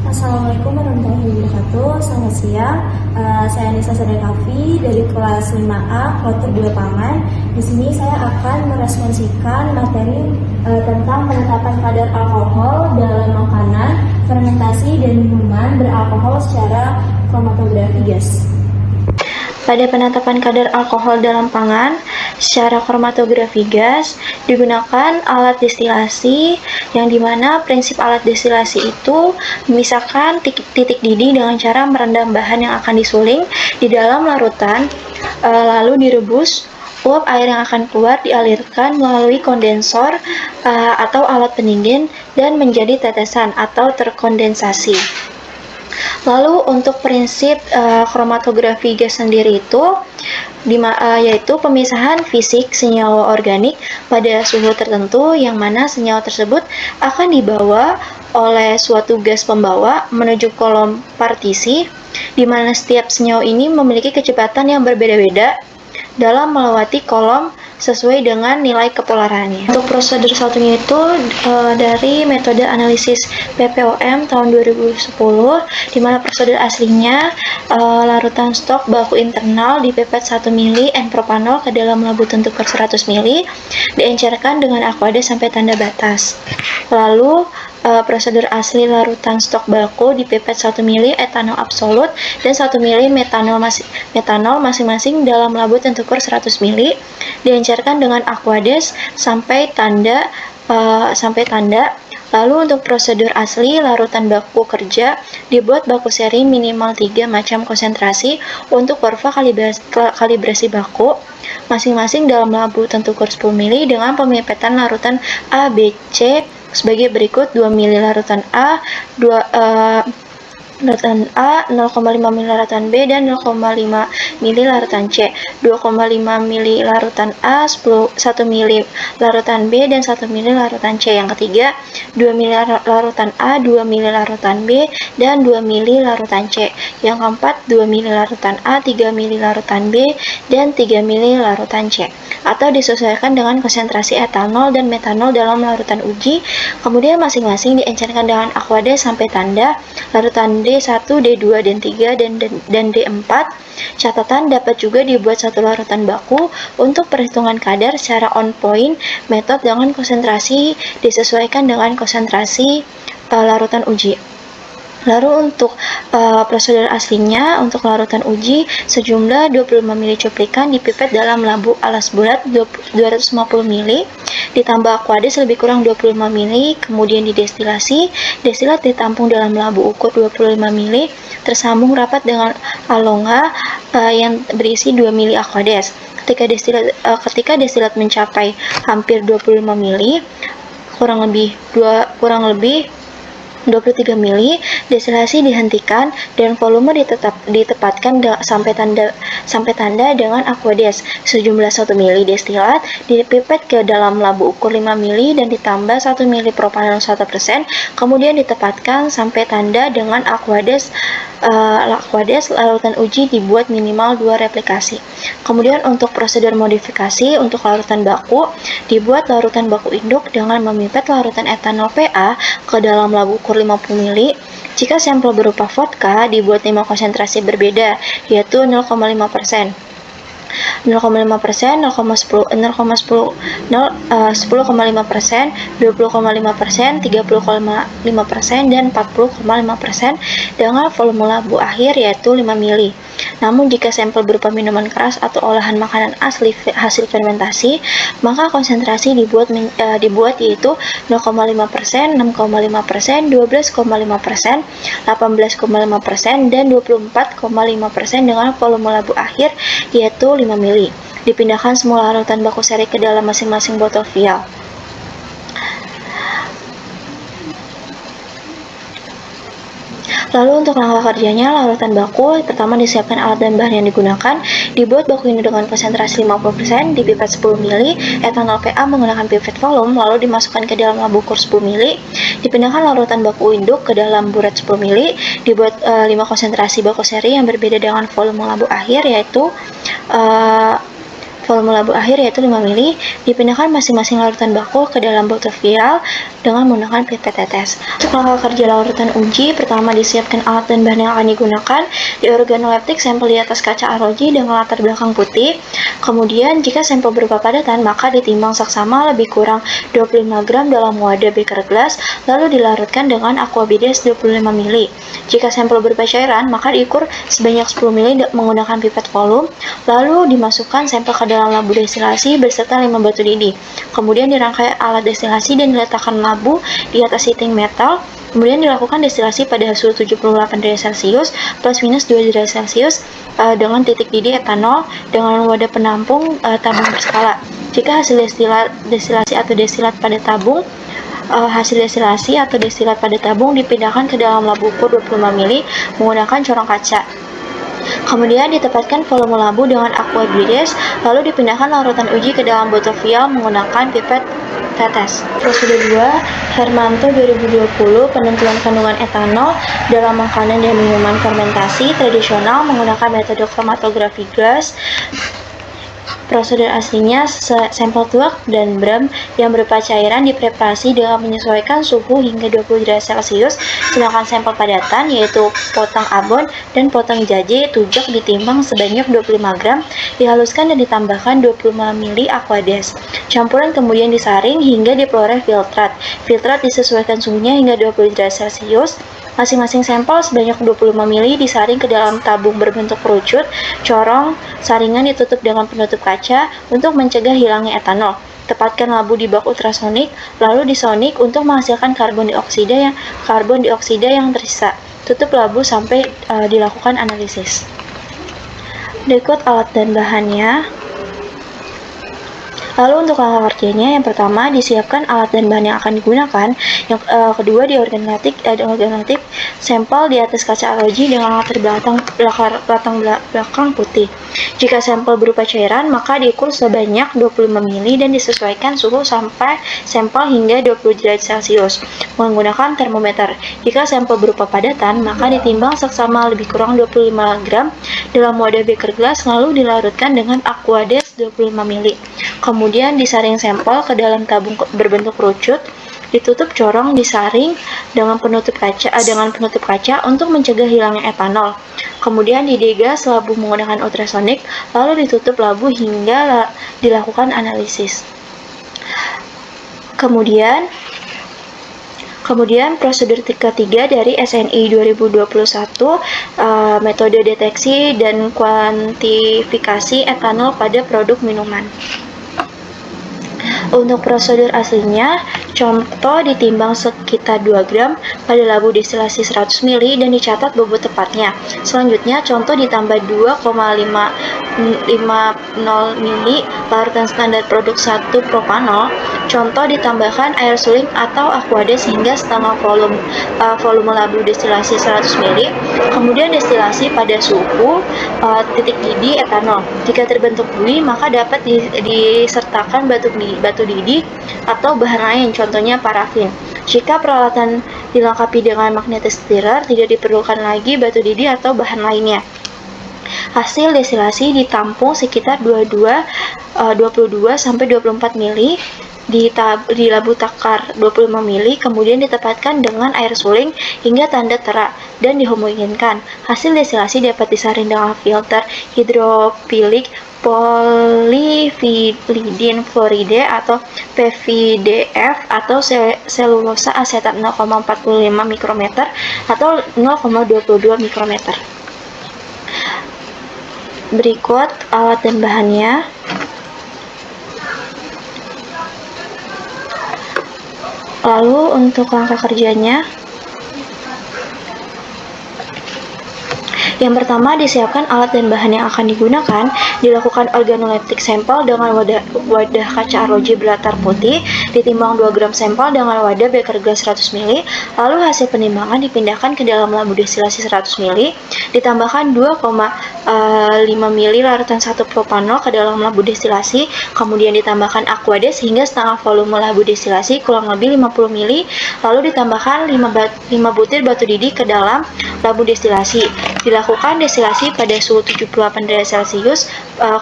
Assalamualaikum warahmatullahi wabarakatuh. Selamat siang. Saya Nisa Sadakafi dari kelas 5A, kloter 2 pangan. Di sini saya akan meresponsikan materi tentang penetapan kadar alkohol dalam makanan, fermentasi, dan minuman beralkohol secara kromatografi gas. Pada penetapan kadar alkohol dalam pangan secara kromatografi gas digunakan alat destilasi, yang dimana prinsip alat destilasi itu memisahkan titik didih dengan cara merendam bahan yang akan disuling di dalam larutan, lalu direbus. Uap air yang akan keluar dialirkan melalui kondensor atau alat pendingin dan menjadi tetesan atau terkondensasi. Lalu untuk prinsip kromatografi gas sendiri itu yaitu pemisahan fisik senyawa organik pada suhu tertentu, yang mana senyawa tersebut akan dibawa oleh suatu gas pembawa menuju kolom partisi, di mana setiap senyawa ini memiliki kecepatan yang berbeda-beda dalam melewati kolom sesuai dengan nilai kepolarannya. Untuk prosedur satunya itu dari metode analisis PPOM tahun 2010, di mana prosedur aslinya larutan stok baku internal dipipet 1 ml N-propanol ke dalam labu tentuker 100 ml, diencerkan dengan aqueous sampai tanda batas. Lalu prosedur asli larutan stok baku dipipet 1 ml etanol absolut dan 1 ml metanol masing-masing dalam labu tentuker 100 ml, diencerkan dengan aqueous sampai tanda. Lalu untuk prosedur asli larutan baku kerja dibuat baku seri minimal 3 macam konsentrasi untuk kurva kalibrasi baku masing-masing dalam labu tentuker 10 ml dengan pemipetan larutan A, B, C sebagai berikut: 2 ml larutan A, 0,5 ml larutan B, dan 0,5 ml larutan C, 2,5 ml larutan A, 1 ml larutan B, dan 1 ml larutan C. Yang ketiga, 2 ml larutan A, 2 ml larutan B, dan 2 ml larutan C. Yang keempat, 2 ml larutan A, 3 ml larutan B, dan 3 ml larutan C. Atau disesuaikan dengan konsentrasi etanol dan metanol dalam larutan uji. Kemudian masing-masing diencerkan dengan aqueous sampai tanda. Larutan D1, D2, dan 3, dan D4. Catatan, dapat juga dibuat satu larutan baku untuk perhitungan kadar secara on point method dengan konsentrasi disesuaikan dengan konsentrasi larutan uji. Lalu untuk prosedur aslinya, untuk larutan uji sejumlah 25 ml cuplikan dipipet dalam labu alas bulat 250 ml, ditambah aqueous lebih kurang 25 ml, kemudian didestilasi. Destilat ditampung dalam labu ukur 25 ml, tersambung rapat dengan alonga yang berisi 2 ml aqueous. Ketika destilat mencapai hampir 25 ml, kurang lebih 23 ml, destilasi dihentikan dan volume ditempatkan sampai tanda dengan aqueous. Sejumlah 1 ml destilat dipipet ke dalam labu ukur 5 ml dan ditambah 1 ml propanol 1%, kemudian ditempatkan sampai tanda dengan aqueous. Larutan uji dibuat minimal 2 replikasi. Kemudian untuk prosedur modifikasi, untuk larutan baku dibuat larutan baku induk dengan memipet larutan etanol PA ke dalam labu ukur 50 ml. Jika sampel berupa vodka dibuat 5 konsentrasi berbeda, yaitu 0,5%, 0,5%, 10,5%, 20,5%, 30,5%, dan 40,5% dengan volume labu akhir yaitu 5 ml. Namun jika sampel berupa minuman keras atau olahan makanan asli hasil fermentasi, maka konsentrasi dibuat yaitu 0,5%, 6,5%, 12,5%, 18,5%, dan 24,5% dengan volume labu akhir yaitu 5 ml. Dipindahkan semua larutan baku seri ke dalam masing-masing botol vial. Lalu untuk langkah kerjanya, larutan baku pertama disiapkan alat dan bahan yang digunakan, dibuat baku ini dengan konsentrasi 50%, dipipet 10 ml, etanol PA menggunakan pipet volume, lalu dimasukkan ke dalam labu ukur 10 ml, dipindahkan larutan baku induk ke dalam burat 10 ml, dibuat 5 konsentrasi baku seri yang berbeda dengan volume labu akhir, yaitu volume volume labu akhir yaitu 5 mili, dipindahkan masing-masing larutan baku ke dalam botol vial dengan menggunakan pipet tetes. Untuk langkah kerja larutan uji, pertama disiapkan alat dan bahan yang akan digunakan. Di organoleptik, sampel di atas kaca arloji dengan latar belakang putih. Kemudian, jika sampel berupa padatan, maka ditimbang saksama lebih kurang 25 gram dalam wadah beker gelas, lalu dilarutkan dengan aquabides 25 mili. Jika sampel berupa cairan, maka diukur sebanyak 10 mili menggunakan pipet volume, lalu dimasukkan sampel ke dalam labu destilasi beserta 5 batu didih. Kemudian dirangkai alat destilasi dan diletakkan labu di atas heating metal. Kemudian dilakukan destilasi pada suhu 78 derajat Celcius plus minus 2 derajat Celcius dengan titik didih etanol dengan wadah penampung tabung berskala. Jika hasil destilasi atau destilat pada tabung dipindahkan ke dalam labu ukur 25 mili menggunakan corong kaca. Kemudian ditempatkan volume labu dengan aquabides, lalu dipindahkan larutan uji ke dalam botol vial menggunakan pipet tetes. Prosedur 2, Hermanto 2020, penentuan kandungan etanol dalam makanan dan minuman fermentasi tradisional menggunakan metode kromatografi gas. Prosedur aslinya, sampel tuak dan brem yang berupa cairan dipreparasi dengan menyesuaikan suhu hingga 20 derajat Celcius, sedangkan sampel padatan yaitu potang abon dan potang jaje tujak ditimbang sebanyak 25 gram, dihaluskan dan ditambahkan 25 mili aquades. Campuran kemudian disaring hingga diperoleh filtrat. Filtrat disesuaikan suhunya hingga 20 derajat Celcius. Masing-masing sampel sebanyak 25 mili disaring ke dalam tabung berbentuk kerucut, corong, saringan ditutup dengan penutup kaca untuk mencegah hilangnya etanol. Tepatkan labu di bak ultrasonik, lalu disonik untuk menghasilkan karbon dioksida yang tersisa. Tutup labu sampai dilakukan analisis. Berikut alat dan bahannya. Lalu untuk langkah kerjanya, yang pertama disiapkan alat dan bahan yang akan digunakan. Yang kedua di organoleptik sampel di atas kaca arloji dengan latar belakang putih. Jika sampel berupa cairan, maka diukur sebanyak 25 mili dan disesuaikan suhu sampai sampel hingga 20 derajat Celcius menggunakan termometer. Jika sampel berupa padatan, maka ditimbang seksama lebih kurang 25 gram dalam wadah beker gelas, lalu dilarutkan dengan aquades 25 mili. Kemudian disaring sampel ke dalam tabung berbentuk kerucut, ditutup corong, disaring dengan penutup kaca untuk mencegah hilangnya etanol. Kemudian didegas labu menggunakan ultrasonik, lalu ditutup labu hingga dilakukan analisis. Kemudian prosedur ketiga dari SNI 2021, metode deteksi dan kuantifikasi etanol pada produk minuman. Untuk prosedur aslinya, contoh ditimbang sekitar 2 gram pada labu destilasi 100 mili dan dicatat bobot tepatnya. Selanjutnya, contoh ditambah 2,50 mili larutan standar produk 1 propanol. Contoh ditambahkan air suling atau aquades hingga setengah volume labu destilasi 100 mili. Kemudian destilasi pada suhu titik didih etanol. Jika terbentuk buih, maka dapat disertakan batu didih atau bahan lain, contohnya parafin. Jika peralatan dilengkapi dengan magnetic stirrer, tidak diperlukan lagi batu didih atau bahan lainnya. Hasil destilasi ditampung sekitar 22-24 mili di labu takar 25 mili, kemudian ditempatkan dengan air suling hingga tanda terak dan dihomogenkan. Hasil destilasi dapat disaring dengan filter hidrofilik polyphenylidin fluoride atau PVDF atau selulosa asetat 0,45 mikrometer atau 0,22 mikrometer. Berikut alat dan bahannya. Lalu untuk langkah kerjanya, yang pertama disiapkan alat dan bahan yang akan digunakan. Dilakukan organoleptik sampel dengan wadah kaca arloji berlatar putih, ditimbang 2 gram sampel dengan wadah beker gelas 100 mili, lalu hasil penimbangan dipindahkan ke dalam labu destilasi 100 mili, ditambahkan 2,5 mili larutan 1 propanol ke dalam labu destilasi, kemudian ditambahkan aquades hingga setengah volume labu destilasi kurang lebih 50 mili, lalu ditambahkan 5 butir batu didih ke dalam labu destilasi. Dilakukan destilasi pada suhu 78 derajat Celcius,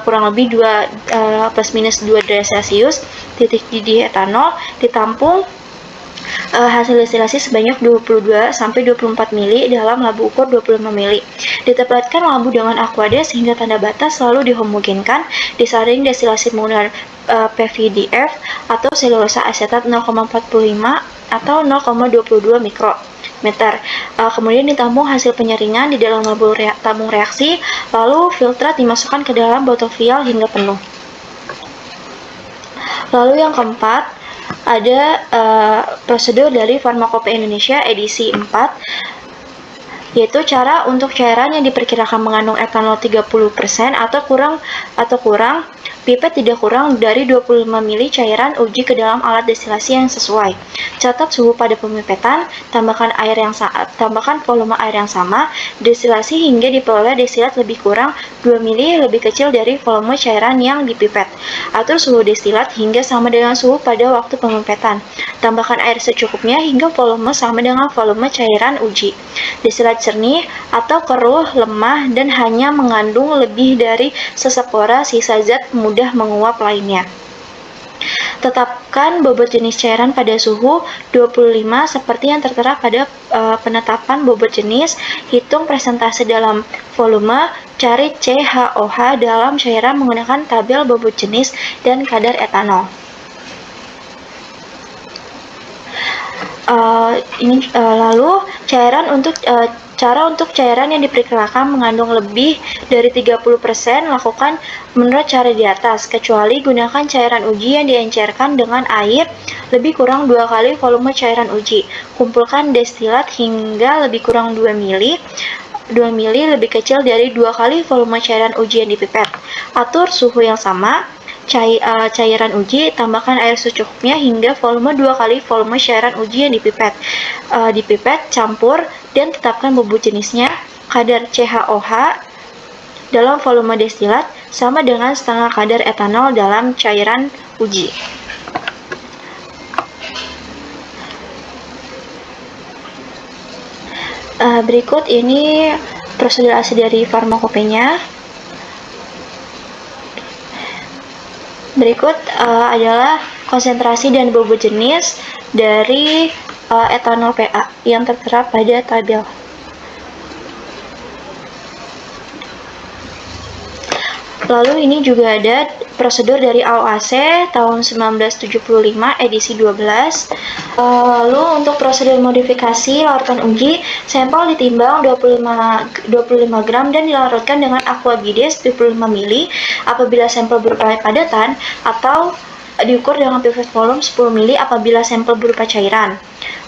kurang lebih 2 plus minus 2 derajat Celcius, titik didih etanol, ditampung hasil destilasi sebanyak 22 sampai 24 mili dalam labu ukur 25 mili. Ditempatkan labu dengan aquades hingga tanda batas lalu dihomogenkan, disaring destilasi menggunakan PVDF atau selulosa asetat 0,45 atau 0,22 mikrometer. Kemudian ditampung hasil penyaringan di dalam labu tabung reaksi, lalu filtrat dimasukkan ke dalam botol vial hingga penuh. Lalu yang keempat, ada prosedur dari Farmakopeia Indonesia edisi 4, yaitu cara untuk cairan yang diperkirakan mengandung etanol 30% atau kurang, pipet tidak kurang dari 25 mili cairan uji ke dalam alat destilasi yang sesuai. Catat suhu pada pemipetan, tambahkan volume air yang sama, destilasi hingga diperoleh destilat lebih kurang 2 mili lebih kecil dari volume cairan yang dipipet. Atur suhu destilat hingga sama dengan suhu pada waktu pemipetan. Tambahkan air secukupnya hingga volume sama dengan volume cairan uji. Destilat jernih atau keruh, lemah, dan hanya mengandung lebih dari sesepora sisa zat mudah menguap lainnya. Tetapkan bobot jenis cairan pada suhu 25 seperti yang tertera pada penetapan bobot jenis. Hitung persentase dalam volume, cari CHOH dalam cairan menggunakan tabel bobot jenis dan kadar etanol. Lalu cara untuk cairan yang diperkirakan mengandung lebih dari 30% lakukan menurut cara di atas, kecuali gunakan cairan uji yang diencerkan dengan air lebih kurang 2 kali volume cairan uji. Kumpulkan destilat hingga lebih kurang 2 mili lebih kecil dari 2 kali volume cairan uji yang dipipet. Atur suhu yang sama. Cairan uji, tambahkan air secukupnya hingga volume 2 kali volume cairan uji yang dipipet. Campur, dan tetapkan bobot jenisnya. Kadar CHOH dalam volume destilat sama dengan setengah kadar etanol dalam cairan uji. Berikut ini prosedur asli dari farmakopenya. Berikut adalah konsentrasi dan bobot jenis dari etanol PA yang tertera pada tabel. Lalu ini juga ada prosedur dari AOAC tahun 1975 edisi 12. Lalu untuk prosedur modifikasi larutan uji, sampel ditimbang 25 gram dan dilarutkan dengan aquabides 25 mili apabila sampel berupa padatan atau diukur dengan pipet volume 10 mili apabila sampel berupa cairan.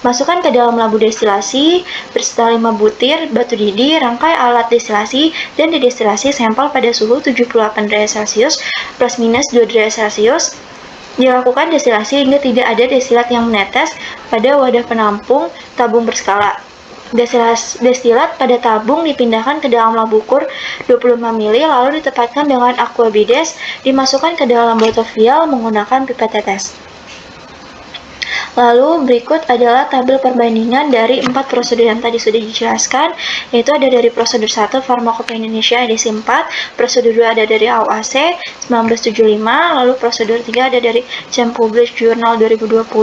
Masukkan ke dalam labu destilasi berserta 5 butir batu didih, rangkai alat destilasi, dan didestilasi sampel pada suhu 78 derajat Celcius plus minus 2 derajat Celcius. Dilakukan destilasi hingga tidak ada destilat yang menetes pada wadah penampung tabung berskala. Destilat pada tabung dipindahkan ke dalam labu ukur 25 mili lalu ditempatkan dengan aquabides, dimasukkan ke dalam botol vial menggunakan pipet tetes. Lalu berikut adalah tabel perbandingan dari 4 prosedur yang tadi sudah dijelaskan, yaitu ada dari prosedur 1 Farmakopeia Indonesia edisi 4, prosedur 2 ada dari AOAC 1975, lalu prosedur 3 ada dari JAMA Published Journal 2020.